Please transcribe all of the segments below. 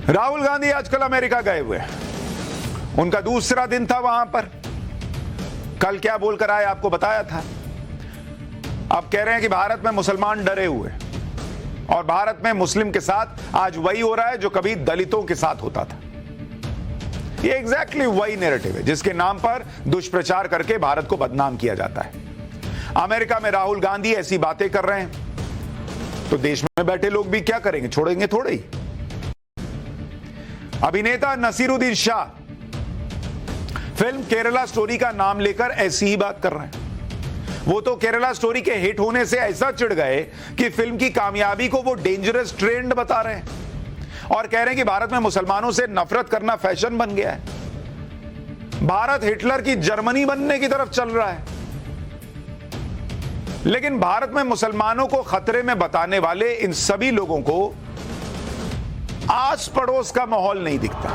राहुल गांधी आजकल अमेरिका गए हुए हैं। उनका दूसरा दिन था वहां पर। कल क्या बोलकर आए आपको बताया था। अब कह रहे हैं कि भारत में मुसलमान डरे हुए और भारत में मुस्लिम के साथ आज वही हो रहा है जो कभी दलितों के साथ होता था। ये एग्जैक्टली वही नैरेटिव है जिसके नाम पर दुष्प्रचार करके भारत को बदनाम किया जाता है। अमेरिका में राहुल गांधी ऐसी बातें कर रहे हैं तो देश में बैठे लोग भी क्या करेंगे, छोड़ेंगे थोड़े ही। अभिनेता नसीरुद्दीन शाह फिल्म केरला स्टोरी का नाम लेकर ऐसी ही बात कर रहे हैं। वो तो केरला स्टोरी के हिट होने से ऐसा चिढ़ गए कि फिल्म की कामयाबी को वो डेंजरस ट्रेंड बता रहे हैं और कह रहे हैं कि भारत में मुसलमानों से नफरत करना फैशन बन गया है। भारत हिटलर की जर्मनी बनने की तरफ चल रहा है। लेकिन भारत में मुसलमानों को खतरे में बताने वाले इन सभी लोगों को आस पड़ोस का माहौल नहीं दिखता।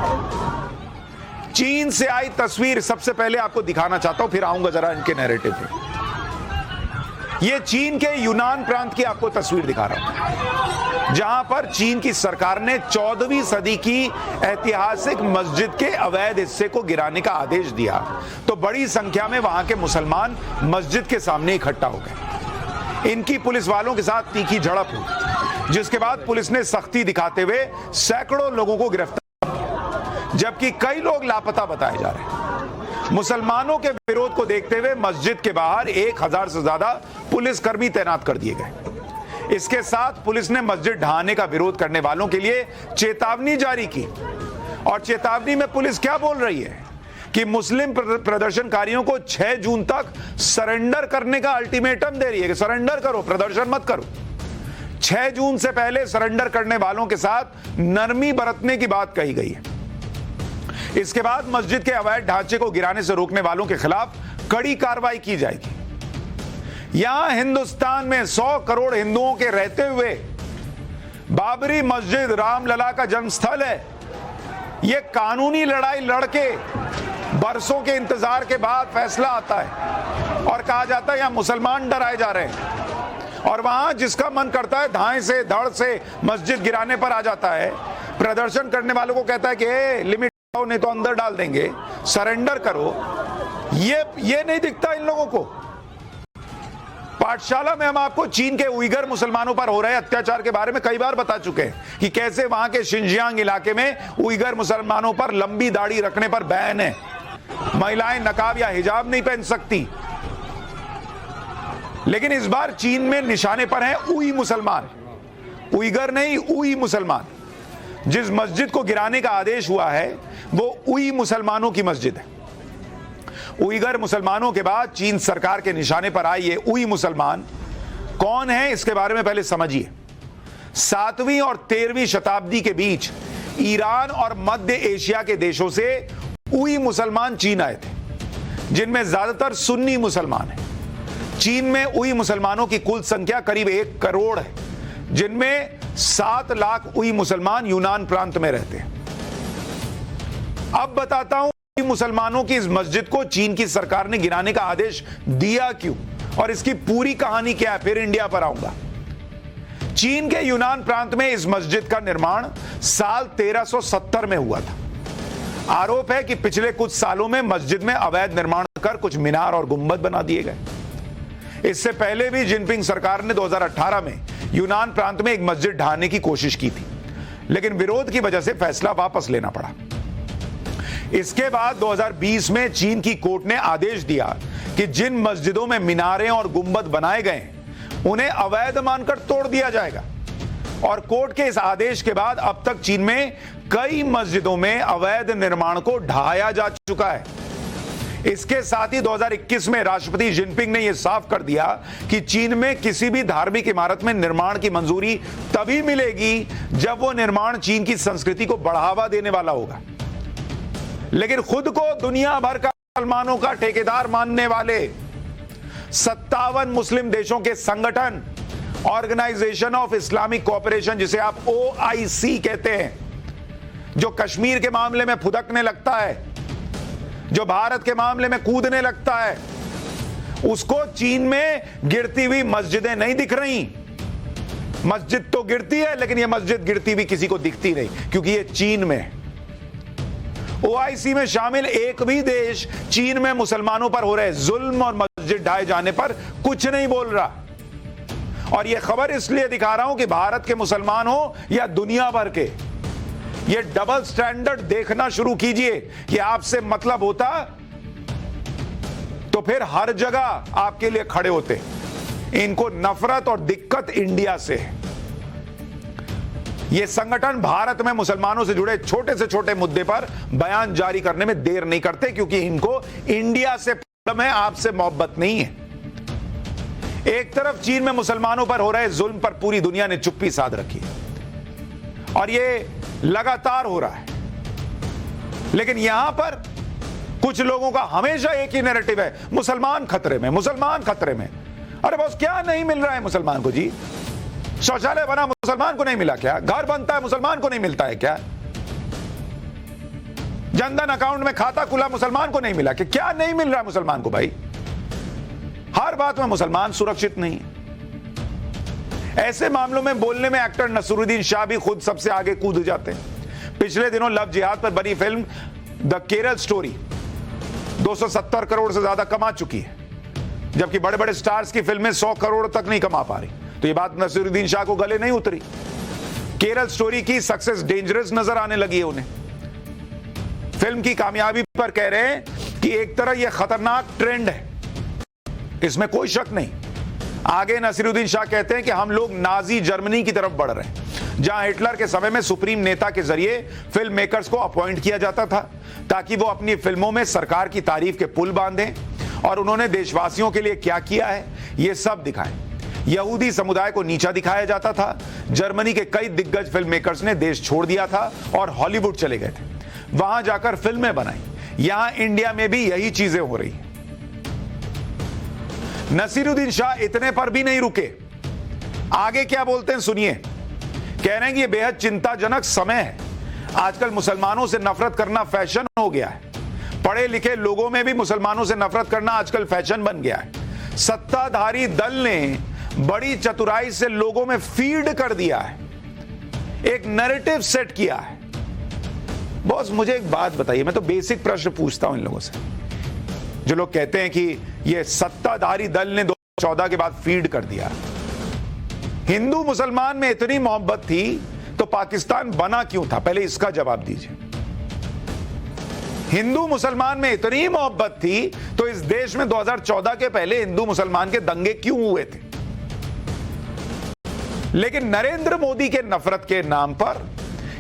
चीन से आई तस्वीर सबसे पहले आपको दिखाना चाहता हूं, फिर आऊंगा जरा इनके नैरेटिव पे। यह चीन के यूनान प्रांत की आपको तस्वीर दिखा रहा हूं, जहां पर चीन की सरकार ने 14वीं सदी की ऐतिहासिक मस्जिद के अवैध हिस्से को गिराने का आदेश दिया तो बड़ी संख्या में वहां के मुसलमान मस्जिद के सामने इकट्ठा हो गए। इनकी पुलिस वालों के साथ तीखी झड़प हुई, जिसके बाद पुलिस ने सख्ती दिखाते हुए सैकड़ों लोगों को गिरफ्तार किया, जबकि कई लोग लापता बताए जा रहे हैं। मुसलमानों के विरोध को देखते हुए मस्जिद के बाहर 1000 से ज्यादा पुलिसकर्मी तैनात कर दिए गए। इसके साथ पुलिस ने मस्जिद ढहाने का विरोध करने वालों के लिए चेतावनी जारी की और चेतावनी में पुलिस क्या बोल रही है कि मुस्लिम प्रदर्शनकारियों को 6 जून तक सरेंडर करने का अल्टीमेटम दे रही है कि सरेंडर करो, प्रदर्शन मत करो। 6 जून से पहले सरेंडर करने वालों के साथ नरमी बरतने की बात कही गई है। इसके बाद मस्जिद के अवैध ढांचे को गिराने से रोकने वालों के खिलाफ कड़ी कार्रवाई की जाएगी। यहां हिंदुस्तान में 100 करोड़ हिंदुओं के रहते हुए बाबरी मस्जिद रामलला का जन्मस्थल है। यह कानूनी लड़ाई लड़के बरसों के इंतजार के बाद फैसला आता है और कहा जाता है यहां मुसलमान डराए जा रहे हैं और वहां जिसका मन करता है धाए से धड़ से मस्जिद गिराने पर आ जाता है। प्रदर्शन करने वालों को कहता है कि लिमिट नहीं तो अंदर डाल देंगे, सरेंडर करो। ये नहीं दिखता इन लोगों को। पाठशाला में हम आपको चीन के उइगर मुसलमानों पर हो रहे अत्याचार के बारे में कई बार बता चुके हैं कि कैसे वहां के शिनजियांग इलाके में उइगर मुसलमानों पर लंबी दाढ़ी रखने पर बैन है। महिलाएं नकाब या हिजाब नहीं पहन सकती। लेकिन इस बार चीन में निशाने पर हैं उई मुसलमान, उइगर नहीं, उई मुसलमान। जिस मस्जिद को गिराने का आदेश हुआ है वो उई मुसलमानों की मस्जिद है। उइगर मुसलमानों के बाद चीन सरकार के निशाने पर आए ये उई मुसलमान कौन है, इसके बारे में पहले समझिए। 7वीं और 13वीं शताब्दी के बीच ईरान और मध्य एशिया के देशों से उई मुसलमान चीन आए थे, जिनमें ज्यादातर सुन्नी मुसलमान हैं। चीन में उई मुसलमानों की कुल संख्या करीब 1 करोड़ है, जिनमें 7 लाख उई मुसलमान यूनान प्रांत में रहते हैं। अब बताता हूं मुसलमानों की इस मस्जिद को चीन की सरकार ने गिराने का आदेश दिया क्यों और इसकी पूरी कहानी क्या है, फिर इंडिया पर आऊंगा। चीन के यूनान प्रांत में इस मस्जिद का निर्माण साल 1370 में हुआ था। आरोप है कि पिछले कुछ सालों में मस्जिद में अवैध निर्माण कर कुछ मीनार और गुंबद बना दिए गए। इससे पहले भी जिनपिंग सरकार ने 2018 में यूनान प्रांत में एक मस्जिद ढहाने की कोशिश की थी, लेकिन विरोध की वजह से फैसला वापस लेना पड़ा। इसके बाद 2020 में चीन की कोर्ट ने आदेश दिया कि जिन मस्जिदों में मीनारें और गुंबद बनाए गए उन्हें अवैध मानकर तोड़ दिया जाएगा। और कोर्ट के इस आदेश के बाद अब तक चीन में कई मस्जिदों में अवैध निर्माण को ढाया जा चुका है। इसके साथ ही 2021 में राष्ट्रपति जिनपिंग ने यह साफ कर दिया कि चीन में किसी भी धार्मिक इमारत में निर्माण की मंजूरी तभी मिलेगी जब वो निर्माण चीन की संस्कृति को बढ़ावा देने वाला होगा। लेकिन खुद को दुनिया भर का मुसलमानों का ठेकेदार मानने वाले 57 मुस्लिम देशों के संगठन ऑर्गेनाइजेशन ऑफ इस्लामिक कोऑपरेशन, जिसे आप OIC कहते हैं, जो कश्मीर के मामले में फुदकने लगता है, जो भारत के मामले में कूदने लगता है, उसको चीन में गिरती हुई मस्जिदें नहीं दिख रही। मस्जिद तो गिरती है, लेकिन ये मस्जिद गिरती भी किसी को दिखती नहीं, क्योंकि ये चीन में है। ओआईसी में शामिल एक भी देश चीन में मुसलमानों पर हो रहे जुल्म और मस्जिद ढाए जाने पर कुछ नहीं बोल रहा। और यह खबर इसलिए दिखा रहा हूं कि भारत के मुसलमान हो या दुनिया भर के, ये डबल स्टैंडर्ड देखना शुरू कीजिए कि आपसे मतलब होता तो फिर हर जगह आपके लिए खड़े होते। इनको नफरत और दिक्कत इंडिया से है। ये संगठन भारत में मुसलमानों से जुड़े छोटे से छोटे मुद्दे पर बयान जारी करने में देर नहीं करते, क्योंकि इनको इंडिया से प्रॉब्लम है, आपसे मोहब्बत नहीं है। एक तरफ चीन में मुसलमानों पर हो रहे जुल्म पर पूरी दुनिया ने चुप्पी साध रखी है और ये लगातार हो रहा है, लेकिन यहां पर कुछ लोगों का हमेशा एक ही नैरेटिव है, मुसलमान खतरे में, मुसलमान खतरे में। अरे बॉस, क्या नहीं मिल रहा है मुसलमान को जी? शौचालय बना मुसलमान को नहीं मिला क्या? घर बनता है मुसलमान को नहीं मिलता है क्या? जनधन अकाउंट में खाता खुला मुसलमान को नहीं मिला क्या? क्या नहीं मिल रहा है मुसलमान को भाई? हर बात में मुसलमान सुरक्षित नहीं। ऐसे मामलों में बोलने में एक्टर नसीरुद्दीन शाह भी खुद सबसे आगे कूद जाते हैं। पिछले दिनों लव जिहाद पर बनी film the Kerala story 270 crore से ज्यादा कमा चुकी है, जबकि बड़े बड़े स्टार्स की फिल्में 100 करोड़ तक नहीं कमा पा रही। तो ये बात नसीरुद्दीन शाह को गले नहीं उतरी। केरल स्टोरी की सक्सेस डेंजरस नजर आने लगी है उन्हें। फिल्म की कामयाबी पर कह रहे हैं कि एक तरह यह खतरनाक ट्रेंड है, इसमें कोई शक नहीं। आगे नसीरुद्दीन शाह कहते हैं कि हम लोग नाजी जर्मनी की तरफ बढ़ रहे हैं, जहां हिटलर के समय में सुप्रीम नेता के जरिए फिल्म मेकर्स को अपॉइंट किया जाता था ताकि वो अपनी फिल्मों में सरकार की तारीफ के पुल बांधें, और उन्होंने देशवासियों के लिए क्या किया है ये सब दिखाएं। यहूदी समुदाय को नीचा दिखाया जाता था। जर्मनी के कई दिग्गज फिल्म मेकर्स ने देश छोड़ दिया था और हॉलीवुड चले गए थे, वहां जाकर फिल्में बनाई। यहां इंडिया में भी यही चीजें हो रही हैं। नसीरुद्दीन शाह इतने पर भी नहीं रुके, आगे क्या बोलते हैं सुनिए। कह रहे हैं कि यह बेहद चिंताजनक समय है। आजकल मुसलमानों से नफरत करना फैशन हो गया है। पढ़े लिखे लोगों में भी मुसलमानों से नफरत करना आजकल फैशन बन गया है। सत्ताधारी दल ने बड़ी चतुराई से लोगों में फीड कर दिया है, एक नैरेटिव सेट किया है। बॉस, मुझे एक बात बताइए, मैं तो बेसिक प्रश्न पूछता हूं इन लोगों से, जो लोग कहते हैं कि ये सत्ताधारी दल ने 2014 के बाद फीड कर दिया। हिंदू मुसलमान में इतनी मोहब्बत थी तो पाकिस्तान बना क्यों था? पहले इसका जवाब दीजिए। हिंदू मुसलमान में इतनी मोहब्बत थी तो इस देश में 2014 के पहले हिंदू मुसलमान के दंगे क्यों हुए थे? लेकिन नरेंद्र मोदी के नफरत के नाम पर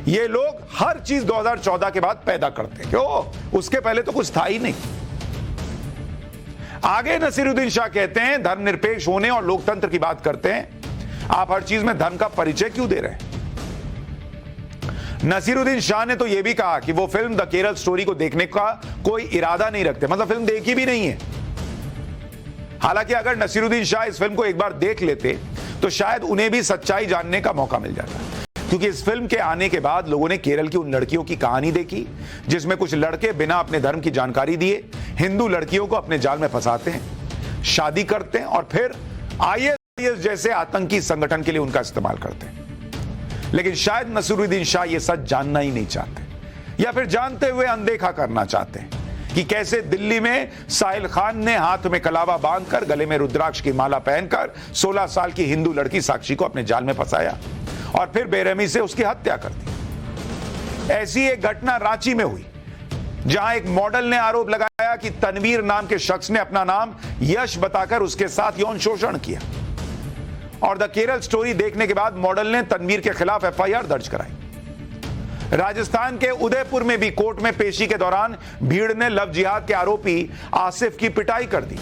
ये लोग हर चीज 2014 के बाद पैदा करते हैं। क्यों? उसके पहले तो कुछ था ही नहीं। आगे नसीरुद्दीन शाह कहते हैं, धर्मनिरपेक्ष होने और लोकतंत्र की बात करते हैं, आप हर चीज में धर्म का परिचय क्यों दे रहे हैं? नसीरुद्दीन शाह ने तो यह भी कहा कि वो फिल्म द केरल स्टोरी को देखने का कोई इरादा नहीं रखते, मतलब फिल्म देखी भी नहीं है। हालांकि अगर नसीरुद्दीन शाह इस फिल्म को एक बार देख लेते तो शायद उन्हें भी सच्चाई जानने का मौका मिल जाता, क्योंकि इस फिल्म के आने के बाद लोगों ने केरल की उन लड़कियों की कहानी देखी जिसमें कुछ लड़के बिना अपने धर्म की जानकारी दिए हिंदू लड़कियों को अपने जाल में फंसाते हैं, शादी करते हैं और फिर आईएस जैसे आतंकी संगठन के लिए उनका इस्तेमाल करते हैं। लेकिन शायद नसीरुद्दीन शाह ये सच जानना ही नहीं चाहते, या फिर जानते हुए अनदेखा करना चाहते हैं कि कैसे दिल्ली में साहिल खान ने हाथ में कलावा बांधकर, गले में रुद्राक्ष की माला पहनकर 16 साल की हिंदू लड़की साक्षी को अपने जाल में फंसाया और फिर बेरहमी से उसकी हत्या कर दी। ऐसी एक घटना रांची में हुई, जहां एक मॉडल ने आरोप लगाया कि तनवीर नाम के शख्स ने अपना नाम यश बताकर उसके साथ यौन शोषण किया, और द केरल स्टोरी देखने के बाद मॉडल ने तनवीर के खिलाफ एफआईआर दर्ज कराई। राजस्थान के उदयपुर में भी कोर्ट में पेशी के दौरान भीड़ ने लव जिहाद के आरोपी आसिफ की पिटाई कर दी।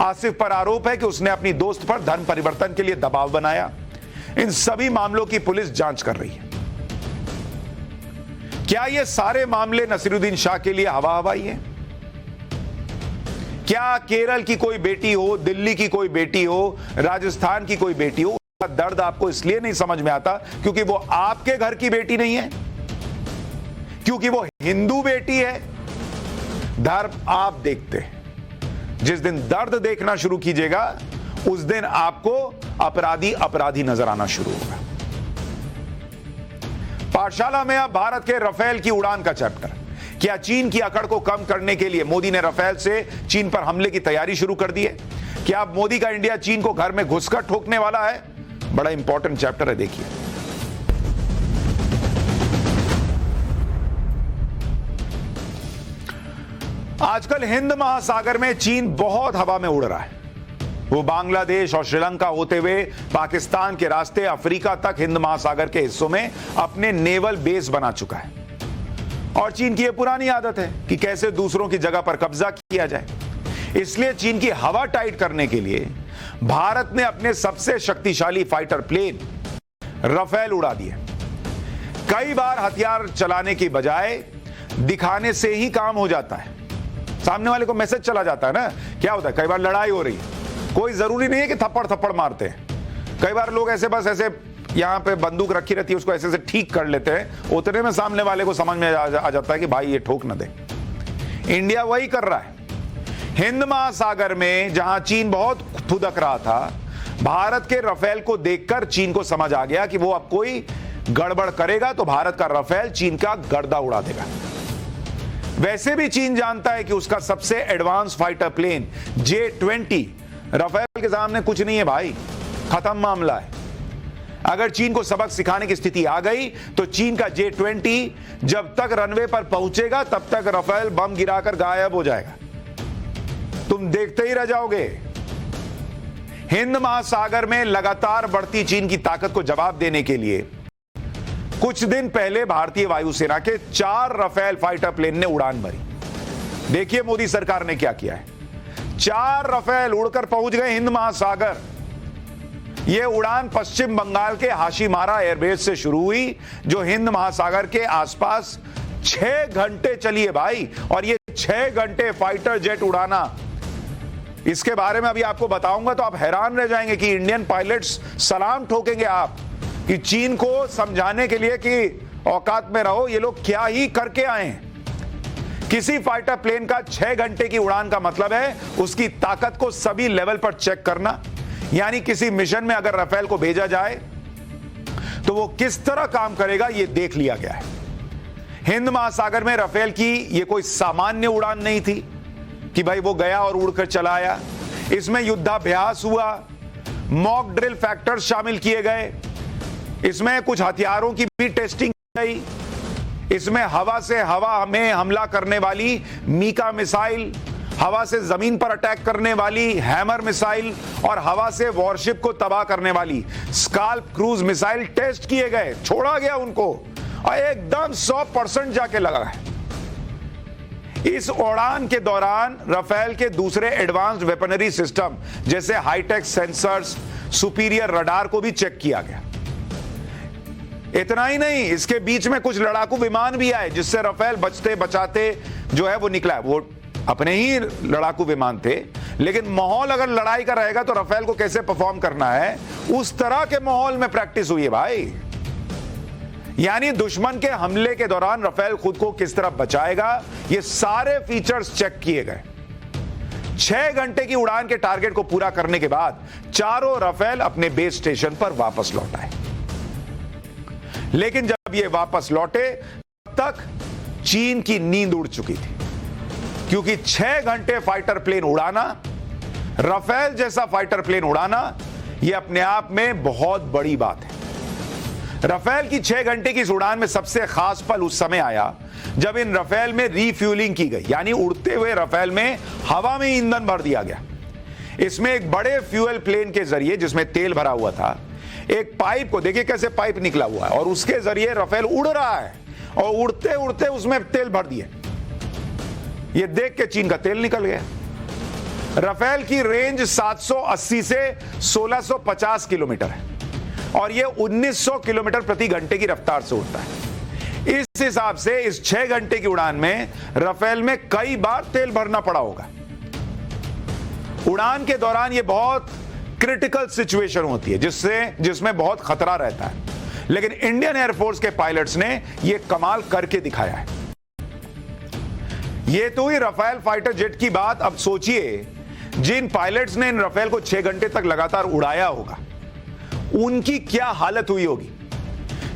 आसिफ पर आरोप है कि उसने अपनी दोस्त पर धर्म परिवर्तन के लिए दबाव बनाया। इन सभी मामलों की पुलिस जांच कर रही है। क्या ये सारे मामले नसीरुद्दीन शाह के लिए हवा हवाई है? क्या केरल की कोई बेटी हो, दिल्ली की कोई बेटी हो, राजस्थान की कोई बेटी हो, उसका दर्द आपको इसलिए नहीं समझ में आता क्योंकि वो आपके घर की बेटी नहीं है, क्योंकि वो हिंदू बेटी है? धर्म आप देखते हैं, जिस दिन दर्द देखना शुरू कीजिएगा उस दिन आपको अपराधी अपराधी नजर आना शुरू होगा। पाठशाला में अब भारत के राफेल की उड़ान का चैप्टर। क्या चीन की अकड़ को कम करने के लिए मोदी ने राफेल से चीन पर हमले की तैयारी शुरू कर दी है? क्या अब मोदी का इंडिया चीन को घर में घुसकर ठोकने वाला है? बड़ा इंपॉर्टेंट चैप्टर है, देखिए। आजकल हिंद महासागर में चीन बहुत हवा में उड़ रहा है। वो बांग्लादेश और श्रीलंका होते हुए पाकिस्तान के रास्ते अफ्रीका तक हिंद महासागर के हिस्सों में अपने नेवल बेस बना चुका है। और चीन की यह पुरानी आदत है कि कैसे दूसरों की जगह पर कब्जा किया जाए। इसलिए चीन की हवा टाइट करने के लिए भारत ने अपने सबसे शक्तिशाली फाइटर प्लेन राफेल उड़ा दिए। कई बार हथियार चलाने की बजाय दिखाने से ही काम हो जाता है। सामने वाले को मैसेज चला जाता है ना। क्या होता है, कई बार लड़ाई हो रही है, कोई जरूरी नहीं है कि थप्पड़ थप्पड़ मारते हैं। कई बार लोग ऐसे बस ऐसे यहां पे बंदूक रखी रहती है, उसको ऐसे से ठीक कर लेते हैं। उतने में सामने वाले को समझ में आ जाता है कि भाई ये ठोक न दे। इंडिया वही कर रहा है। हिंद महासागर में जहां चीन बहुत फुदक रहा था, भारत के राफेल को देखकर चीन को समझ आ गया कि वो अब कोई गड़बड़ करेगा तो भारत का राफेल चीन का गर्दा उड़ा देगा। वैसे भी चीन जानता है कि उसका सबसे advance fighter plane J-20 Rafale के सामने कुछ नहीं है भाई, खत्म मामला है। अगर चीन को सबक सिखाने की स्थिति आ गई तो चीन का J-20 जब तक रनवे पर पहुंचेगा तब तक राफेल बम गिराकर गायब हो जाएगा। तुम देखते ही रह जाओगे। हिंद महासागर में लगातार बढ़ती चीन की ताकत को जवाब देने के लिए कुछ दिन पहले भारतीय वायुसेना के 4 राफेल फाइटर प्लेन ने उड़ान भरी। देखिए मोदी सरकार ने क्या किया है। 4 राफेल उड़कर पहुंच गए हिंद महासागर। यह उड़ान पश्चिम बंगाल के हाशीमारा एयरबेस से शुरू हुई, जो हिंद महासागर के आसपास 6 घंटे चली है भाई। और ये 6 घंटे फाइटर जेट उड़ाना, इसके बारे में अभी आपको बताऊंगा तो आप हैरान रह जाएंगे कि इंडियन पायलट्स सलाम ठोकेंगे आप कि चीन को समझाने के लिए कि औकात में रहो, ये लोग क्या ही करके आए हैं। किसी फाइटर प्लेन का 6 घंटे की उड़ान का मतलब है उसकी ताकत को सभी लेवल पर चेक करना। यानी किसी मिशन में अगर राफेल को भेजा जाए तो वो किस तरह काम करेगा ये देख लिया गया है। हिंद महासागर में राफेल की ये कोई सामान्य उड़ान नहीं थी कि भाई वो गया और उड़कर चला आया। इसमें युद्धाभ्यास हुआ, मॉक ड्रिल फैक्टर्स शामिल किए गए, इसमें कुछ हथियारों की भी टेस्टिंग की गई, इसमें हवा से हवा में हमला करने वाली मीका मिसाइल, हवा से जमीन पर अटैक करने वाली हैमर मिसाइल और हवा से वॉरशिप को तबाह करने वाली स्काल्प क्रूज मिसाइल टेस्ट किए गए। छोड़ा गया उनको और एकदम 100% जाके लगा है। इस उड़ान के दौरान राफेल के दूसरे एडवांस्ड वेपनरी सिस्टम जैसे हाईटेक सेंसर्स, सुपीरियर रडार को भी चेक किया गया। इतना ही नहीं, इसके बीच में कुछ लड़ाकू विमान भी आए जिससे राफेल बचते बचाते जो है वो निकला है। वो अपने ही लड़ाकू विमान थे, लेकिन माहौल अगर लड़ाई का रहेगा तो राफेल को कैसे परफॉर्म करना है उस तरह के माहौल में प्रैक्टिस हुई है भाई। यानी दुश्मन के हमले के दौरान राफेल खुद को किस तरह बचाएगा, ये सारे फीचर्स चेक किए गए। 6 घंटे की उड़ान के टारगेट को पूरा करने के बाद चारों राफेल अपने बेस स्टेशन पर वापस लौट आए। लेकिन जब ये वापस लौटे तब तक चीन की नींद उड़ चुकी थी, क्योंकि 6 घंटे फाइटर प्लेन उड़ाना, राफेल जैसा फाइटर प्लेन उड़ाना, यह अपने आप में बहुत बड़ी बात है। राफेल की 6 घंटे की इस उड़ान में सबसे खास पल उस समय आया जब इन राफेल में रीफ्यूलिंग की गई, यानी उड़ते हुए राफेल में हवा में ईंधन भर दिया गया। इसमें एक बड़े फ्यूल प्लेन के जरिए, जिसमें तेल भरा हुआ था, एक पाइप को देखिए कैसे पाइप निकला हुआ है और उसके जरिए राफेल उड़ रहा है और उड़ते उड़ते उसमें तेल भर दिए। ये देख के चीन का तेल निकल गया। राफेल की रेंज 780 से 1650 किलोमीटर है और ये 1900 किलोमीटर प्रति घंटे की रफ्तार से उड़ता है। इस हिसाब से इस 6 घंटे की उड़ान में राफेल में कई बार तेल भरना पड़ा होगा। उड़ान के दौरान ये बहुत क्रिटिकल सिचुएशन होती है जिसमें बहुत खतरा रहता है, लेकिन इंडियन एयरफोर्स के पायलट्स ने यह कमाल करके दिखाया है। यह तो ही राफेल फाइटर जेट की बात। अब सोचिए जिन पायलट्स ने इन राफेल को 6 घंटे तक लगातार उड़ाया होगा, उनकी क्या हालत हुई होगी,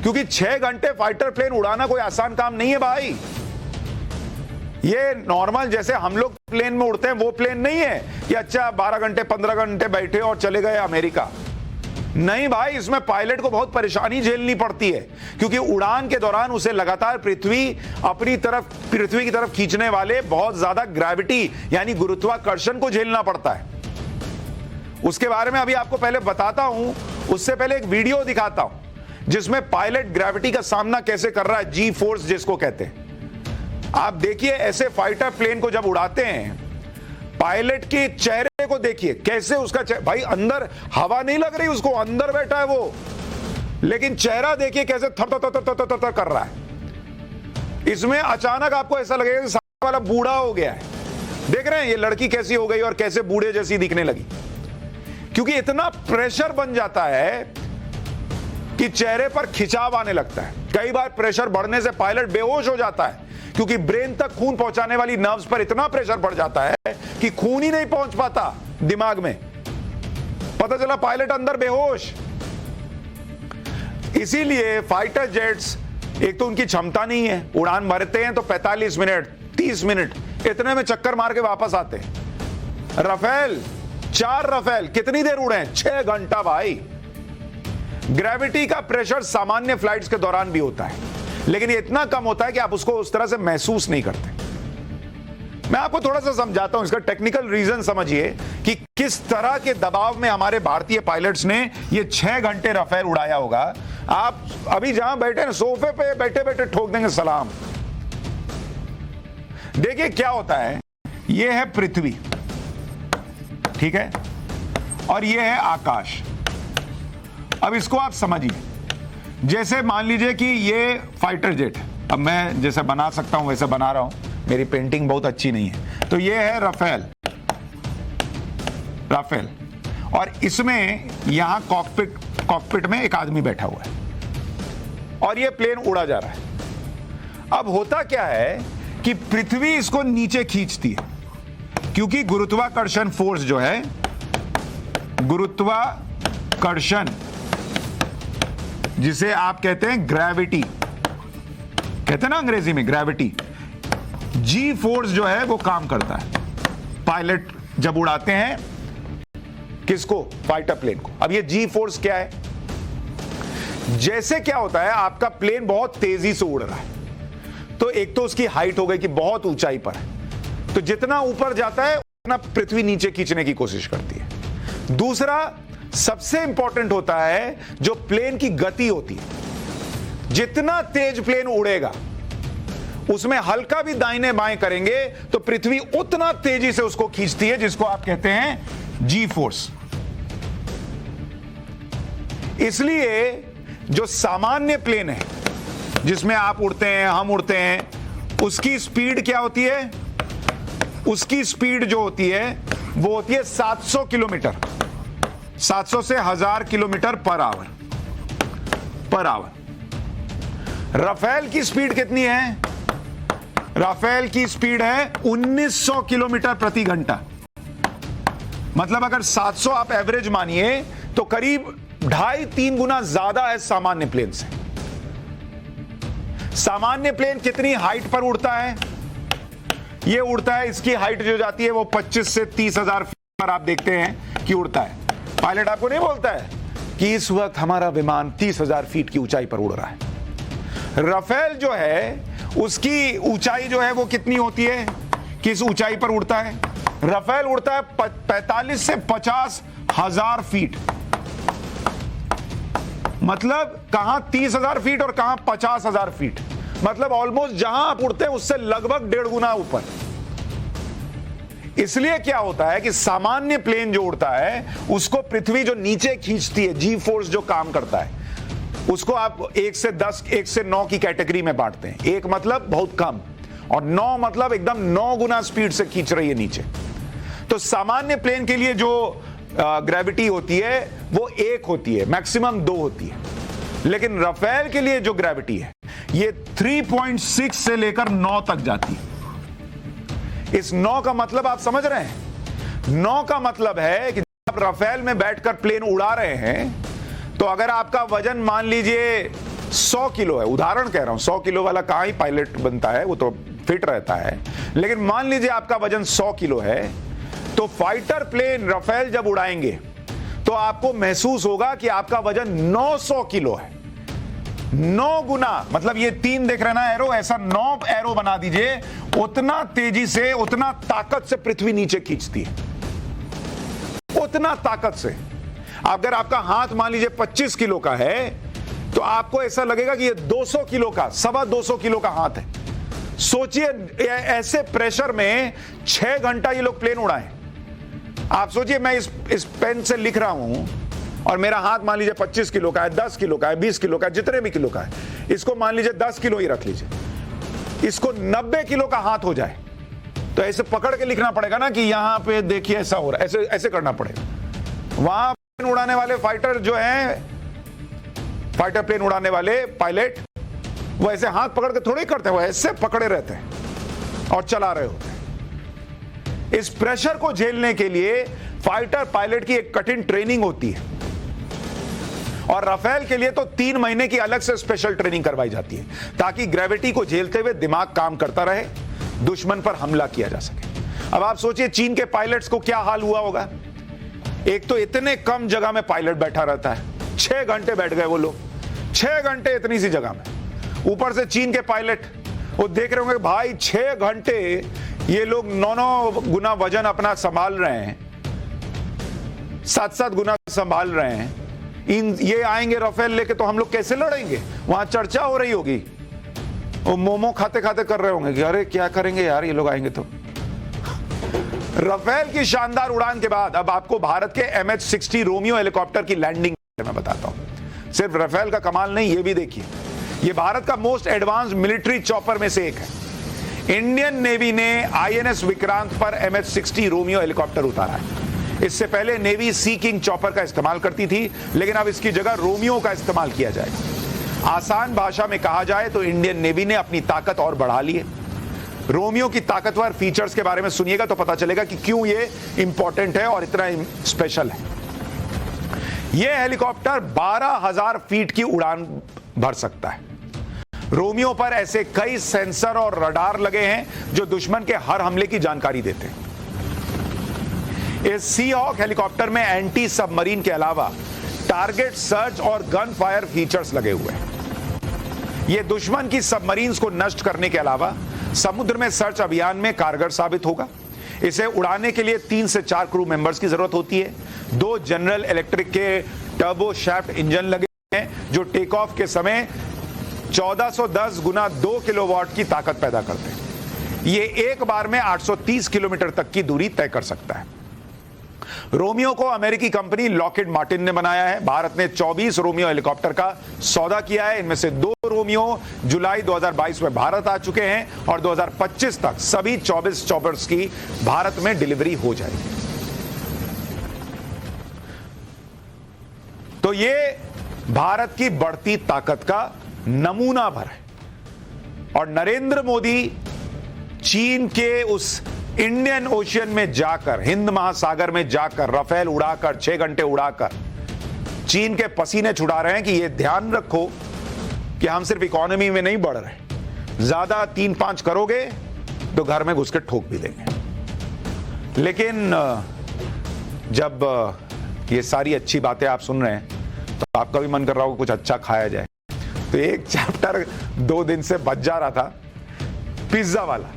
क्योंकि 6 घंटे फाइटर प्लेन उड़ाना कोई आसान काम नहीं है भाई। ये नॉर्मल जैसे हम लोग प्लेन में उड़ते हैं वो प्लेन नहीं है कि अच्छा 12 घंटे 15 घंटे बैठे और चले गए अमेरिका। नहीं भाई, इसमें पायलट को बहुत परेशानी झेलनी पड़ती है, क्योंकि उड़ान के दौरान उसे लगातार पृथ्वी की तरफ खींचने वाले बहुत ज्यादा ग्रेविटी यानी गुरुत्वाकर्षण को झेलना पड़ता है। उसके बारे में अभी आपको पहले बताता हूं, उससे पहले एक वीडियो दिखाता हूं जिसमें पायलट ग्रेविटी का सामना कैसे कर रहा है, जी फोर्स जिसको कहते हैं। आप देखिए, ऐसे फाइटर प्लेन को जब उड़ाते हैं, पायलट के चेहरे को देखिए कैसे उसका भाई अंदर हवा नहीं लग रही उसको, अंदर बैठा है वो, लेकिन चेहरा देखिए कैसे थर थर थर थर थर थर कर रहा है। इसमें अचानक आपको ऐसा लगेगा कि सामने वाला बूढ़ा हो गया है। देख रहे हैं ये लड़की कैसी हो गई और कैसे बूढ़े जैसी दिखने लगी, क्योंकि इतना प्रेशर बन जाता है कि चेहरे पर खिंचाव आने लगता है। कई बार प्रेशर बढ़ने से पायलट बेहोश हो जाता है, क्योंकि ब्रेन तक खून पहुंचाने वाली नर्व्स पर इतना प्रेशर बढ़ जाता है कि खून ही नहीं पहुंच पाता दिमाग में। पता चला पायलट अंदर बेहोश। इसीलिए फाइटर जेट्स, एक तो उनकी क्षमता नहीं है, उड़ान भरते हैं तो 45 मिनट 30 मिनट इतने में चक्कर मार के वापस आते हैं। राफेल 4 राफेल कितनी देर उड़े हैं? 6 घंटा भाई। ग्रेविटी का प्रेशर सामान्य फ्लाइट्स के दौरान भी होता है, लेकिन ये इतना कम होता है कि आप उसको उस तरह से महसूस नहीं करते। मैं आपको थोड़ा सा समझाता हूं, इसका टेक्निकल रीजन समझिए कि किस तरह के दबाव में हमारे भारतीय पायलट्स ने ये 6 घंटे राफेल उड़ाया होगा। आप अभी जहां बैठे ना, सोफे पे बैठे बैठे ठोक देंगे सलाम। देखिए क्या होता है, ये है पृथ्वी, ठीक है, और ये है आकाश। अब इसको आप समझिए, जैसे मान लीजिए कि ये फाइटर जेट, अब मैं जैसे बना सकता हूं वैसे बना रहा हूं, मेरी पेंटिंग बहुत अच्छी नहीं है, तो ये है राफेल, और इसमें यहां कॉकपिट में एक आदमी बैठा हुआ है और ये प्लेन उड़ा जा रहा है। अब होता क्या है कि पृथ्वी इसको नीचे खींचती है, क्योंकि गुरुत्वाकर्षण फोर्स जो है, गुरुत्वाकर्षण जिसे आप कहते हैं ग्रेविटी, कहते हैं ना अंग्रेजी में ग्रेविटी, जी फोर्स जो है वो काम करता है पायलट जब उड़ाते हैं किसको, फाइटर प्लेन को। अब ये जी फोर्स क्या है, जैसे क्या होता है, आपका प्लेन बहुत तेजी से उड़ रहा है, तो एक तो उसकी हाइट हो गई कि बहुत ऊंचाई पर है, तो जितना ऊपर जाता है उतना पृथ्वी नीचे खींचने की कोशिश करती है। दूसरा सबसे इंपॉर्टेंट होता है जो प्लेन की गति होती है, जितना तेज प्लेन उड़ेगा उसमें हल्का भी दाहिने बाएं करेंगे तो पृथ्वी उतना तेजी से उसको खींचती है, जिसको आप कहते हैं जी फोर्स। इसलिए जो सामान्य प्लेन है जिसमें आप उड़ते हैं, हम उड़ते हैं, उसकी स्पीड क्या होती है, उसकी स्पीड जो होती है वो होती है 700 किलोमीटर, 700 से 1000 किलोमीटर पर आवर। राफेल की स्पीड कितनी है, राफेल की स्पीड है 1900 किलोमीटर प्रति घंटा। मतलब अगर 700 आप एवरेज मानिए तो करीब 2.5-3 गुना ज्यादा है सामान्य प्लेन से। सामान्य प्लेन कितनी हाइट पर उड़ता है, ये उड़ता है, इसकी हाइट जो जाती है वो 25 से 30,000 फीट पर आप देखते हैं कि उड़ता है। पायलट आपको नहीं बोलता है कि इस वक्त हमारा विमान 30,000 फीट की ऊंचाई पर उड़ रहा है। राफेल जो है उसकी ऊंचाई जो है वो कितनी होती है, किस ऊंचाई पर उड़ता है, राफेल उड़ता है 45 से 50,000 फीट। मतलब कहां 30,000 फीट और कहां 50,000 फीट, मतलब ऑलमोस्ट जहां आप उड़ते हैं उससे लगभग 1.5 गुना ऊपर। इसलिए क्या होता है कि सामान्य प्लेन जो उड़ता है उसको पृथ्वी जो नीचे खींचती है, जी फोर्स जो काम करता है, उसको आप 1 से 10, 1 से 9 की कैटेगरी में बांटते हैं। 1 मतलब बहुत कम और 9 मतलब एकदम 9 गुना स्पीड से खींच रही है नीचे। तो सामान्य प्लेन के लिए जो ग्रेविटी होती है वो 1 होती है, मैक्सिमम 2 होती है। लेकिन राफेल के लिए जो ग्रेविटी है ये 3.6 से लेकर 9 तक जाती है। इस 9 का मतलब आप समझ रहे हैं, 9 का मतलब है कि जब आप राफेल में बैठकर प्लेन उड़ा रहे हैं तो अगर आपका वजन मान लीजिए 100 किलो है, उदाहरण कह रहा हूं, 100 किलो वाला कहां ही पायलट बनता है, वो तो फिट रहता है, लेकिन मान लीजिए आपका वजन 100 किलो है, तो फाइटर प्लेन राफेल जब उड़ाएंगे तो आपको महसूस होगा कि आपका वजन 900 किलो है। 9 गुना, मतलब ये 3 देख रहे ना एरो, ऐसा 9 एरो बना दीजिए, उतना तेजी से, उतना ताकत से पृथ्वी नीचे खींचती है, उतना ताकत से। अगर आपका हाथ मान लीजिए 25 किलो का है तो आपको ऐसा लगेगा कि ये 200 किलो का, 225 किलो का हाथ है। सोचिए ऐसे प्रेशर में 6 घंटा ये लोग प्लेन उड़ाएं। आप सोचिए मैं इस पेन से लिख रहा हूं और मेरा हाथ मान लीजिए 25 किलो का है, 10 किलो का है, 20 किलो का है, जितने भी किलो का है, इसको मान लीजिए 10 किलो ही रख लीजिए, इसको 90 किलो का हाथ हो जाए तो ऐसे पकड़ के लिखना पड़ेगा ना कि यहां पे देखिए ऐसा हो रहा है, ऐसे ऐसे करना पड़ेगा। वहां प्लेन उड़ाने वाले फाइटर जो हैं, फाइटर प्लेन उड़ाने वाले पायलट, वो ऐसे हाथ पकड़ के थोड़ी करते हैं, वो ऐसे पकड़े रहते हैं और चला रहे होते हैं। इस प्रेशर को झेलने के लिए फाइटर पायलट की एक कठिन ट्रेनिंग होती है और राफेल के लिए तो 3 महीने की अलग से स्पेशल ट्रेनिंग करवाई जाती है ताकि ग्रेविटी को झेलते हुए दिमाग काम करता रहे, दुश्मन पर हमला किया जा सके। अब आप सोचिए चीन के पायलट्स को क्या हाल हुआ होगा। एक तो इतने कम जगह में पायलट बैठा रहता है, 6 घंटे बैठ गए वो लोग, 6 घंटे इतनी सी जगह में। ऊपर से चीन के पायलट वो देख रहे होंगे भाई 6 घंटे ये लोग 9 गुना वजन अपना संभाल रहे हैं, 7 गुना संभाल रहे हैं। ये आएंगे राफेल लेके तो हम लोग कैसे लड़ेंगे। वहां चर्चा हो रही होगी, वो मोमो खाते खाते कर रहे होंगे कि अरे क्या करेंगे यार ये लोग आएंगे तो। राफेल की शानदार उड़ान के बाद अब आपको भारत के MH-60 रोमियो हेलीकॉप्टर की लैंडिंग मैं बताता हूं। सिर्फ राफेल का कमाल नहीं, ये भी देखिए, ये भारत का मोस्ट एडवांस मिलिट्री चॉपर में से एक है। इंडियन नेवी ने INS विक्रांत पर MH-60 रोमियो हेलीकॉप्टर उतारा है। इससे पहले नेवी सी किंग चॉपर का इस्तेमाल करती थी, लेकिन अब इसकी जगह रोमियो का इस्तेमाल किया जाएगा। आसान भाषा में कहा जाए तो इंडियन नेवी ने अपनी ताकत और बढ़ा ली है। रोमियो की ताकतवर फीचर्स के बारे में सुनिएगा तो पता चलेगा कि क्यों ये इंपॉर्टेंट है और इतना स्पेशल है। यह हेलीकॉप्टर 12,000 फीट की उड़ान भर सकता है। रोमियो पर ऐसे कई सेंसर और रडार लगे हैं जो दुश्मन के हर हमले की जानकारी देते हैं। इस सी हॉक हेलीकॉप्टर में एंटी सबमरीन के अलावा टारगेट सर्च और गन फायर फीचर्स लगे हुए हैं। यह दुश्मन की सबमरीन्स को नष्ट करने के अलावा समुद्र में सर्च अभियान में कारगर साबित होगा। इसे उड़ाने के लिए 3 से 4 क्रू मेंबर्स की जरूरत होती है। 2 जनरल इलेक्ट्रिक के टर्बो शाफ्ट इंजन लगे हैं जो टेक ऑफ के समय 1410 गुना 2 किलोवाट की ताकत पैदा करते हैं। ये एक बार में 830 किलोमीटर तक की दूरी तय कर सकता है। रोमियो को अमेरिकी कंपनी लॉकहीड मार्टिन ने बनाया है। भारत ने 24 रोमियो हेलीकॉप्टर का सौदा किया है। इनमें से 2 रोमियो जुलाई 2022 में भारत आ चुके हैं और 2025 तक सभी 24 चॉपर्स की भारत में डिलीवरी हो जाएगी। तो ये भारत की बढ़ती ताकत का नमूना भर है और नरेंद्र मोदी चीन के उस इंडियन ओशियन में जाकर, हिंद महासागर में जाकर राफेल उड़ाकर 6 घंटे उड़ाकर चीन के पसीने छुड़ा रहे हैं कि ये ध्यान रखो कि हम सिर्फ इकोनॉमी में नहीं बढ़ रहे, ज्यादा 3-5 करोगे तो घर में घुस के ठोक भी देंगे। लेकिन जब ये सारी अच्छी बातें आप सुन रहे हैं तो आपका भी मन कर रहा होगा कुछ अच्छा खाया जाए। तो एक चैप्टर 2 दिन से बच जा रहा था, पिज्जा वाला।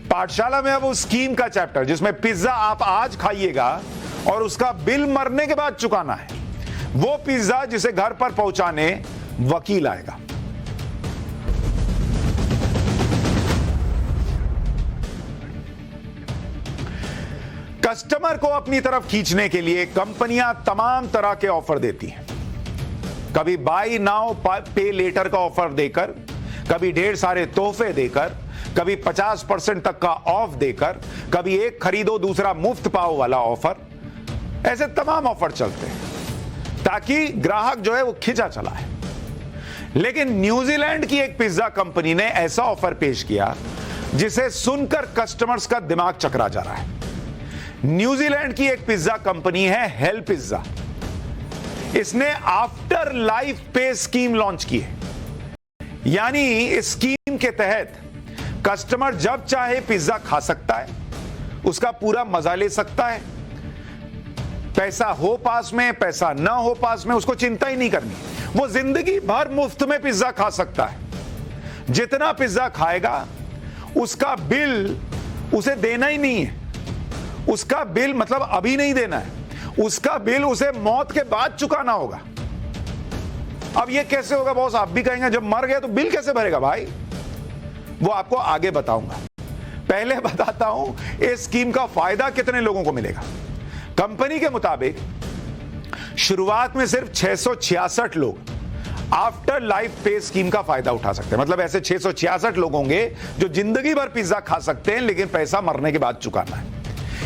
पाठशाला में अब उस स्कीम का चैप्टर जिसमें पिज्जा आप आज खाइएगा और उसका बिल मरने के बाद चुकाना है, वो पिज्जा जिसे घर पर पहुंचाने वकील आएगा। कस्टमर को अपनी तरफ खींचने के लिए कंपनियां तमाम तरह के ऑफर देती हैं। कभी बाई नाउ पे लेटर का ऑफर देकर, कभी ढेर सारे तोहफे देकर, कभी 50% तक का ऑफ देकर, कभी एक खरीदो दूसरा मुफ्त पाओ वाला ऑफर। ऐसे तमाम ऑफर चलते हैं ताकि ग्राहक जो है वो खिंचा चला है। लेकिन न्यूजीलैंड की एक पिज्जा कंपनी ने ऐसा ऑफर पेश किया जिसे सुनकर कस्टमर्स का दिमाग चकरा जा रहा है। न्यूजीलैंड की एक पिज्जा कंपनी है हेल पिज्जा। इसने आफ्टर लाइफ पे स्कीम लॉन्च की है। यानी इस स्कीम के तहत कस्टमर जब चाहे पिज्जा खा सकता है, उसका पूरा मजा ले सकता है। पैसा हो पास में, पैसा ना हो पास में, उसको चिंता ही नहीं करनी। वो जिंदगी भर मुफ्त में पिज्जा खा सकता है। जितना पिज्जा खाएगा उसका बिल उसे देना ही नहीं है। उसका बिल मतलब अभी नहीं देना है, उसका बिल उसे मौत के बाद चुकाना होगा। अब ये कैसे होगा बॉस? आप भी कहेंगे जब मर गए तो बिल कैसे भरेगा भाई? वो आपको आगे बताऊंगा। पहले बताता हूं इस स्कीम का फायदा कितने लोगों को मिलेगा। कंपनी के मुताबिक शुरुआत में सिर्फ 666 लोग आफ्टर लाइफ पे स्कीम का फायदा उठा सकते हैं। मतलब ऐसे 666 लोग होंगे जो जिंदगी भर पिज्जा खा सकते हैं, लेकिन पैसा मरने के बाद चुकाना है।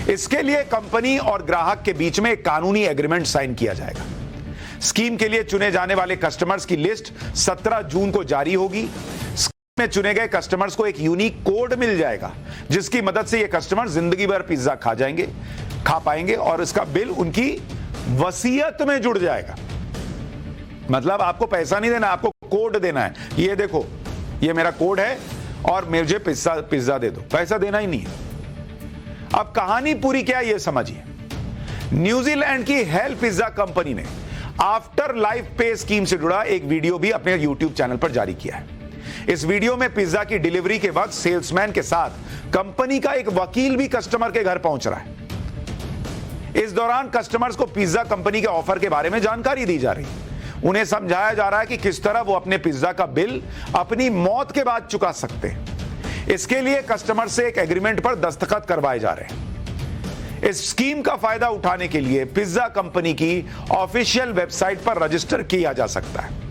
इसके लिए कंपनी और ग्राहक के बीच में एक कानूनी एग्रीमेंट साइन किया जाएगा। स्कीम के लिए चुने जाने वाले कस्टमर्स की लिस्ट 17 जून को जारी होगी। स्कीम में चुने गए कस्टमर्स को एक यूनिक कोड मिल जाएगा, जिसकी मदद से ये कस्टमर जिंदगी भर पिज्जा खा पाएंगे और इसका बिल उनकी वसीयत में जुड़ जाएगा। मतलब आपको पैसा नहीं देना, आपको कोड देना है। ये देखो, ये मेरा कोड है और मुझे पिज्जा दे दो, पैसा देना ही नहीं है। अब कहानी पूरी क्या है ये समझिए। न्यूजीलैंड की हेल पिज्जा कंपनी ने आफ्टर लाइफ पे स्कीम से जुड़ा एक वीडियो भी अपने यूट्यूब चैनल पर जारी किया है। इस वीडियो में पिज्जा की डिलीवरी के वक्त सेल्समैन के साथ कंपनी का एक वकील भी कस्टमर के घर पहुंच रहा है। इस दौरान कस्टमर्स को पिज्जा कंपनी के ऑफर के बारे में जानकारी दी जा रही है। उन्हें समझाया जा रहा है कि किस तरह वो अपने पिज्जा का बिल अपनी मौत के बाद चुका सकते हैं। इसके लिए कस्टमर से एक एग्रीमेंट पर दस्तखत करवाए जा रहे हैं। इस स्कीम का फायदा उठाने के लिए पिज्जा कंपनी की ऑफिशियल वेबसाइट पर रजिस्टर किया जा सकता है।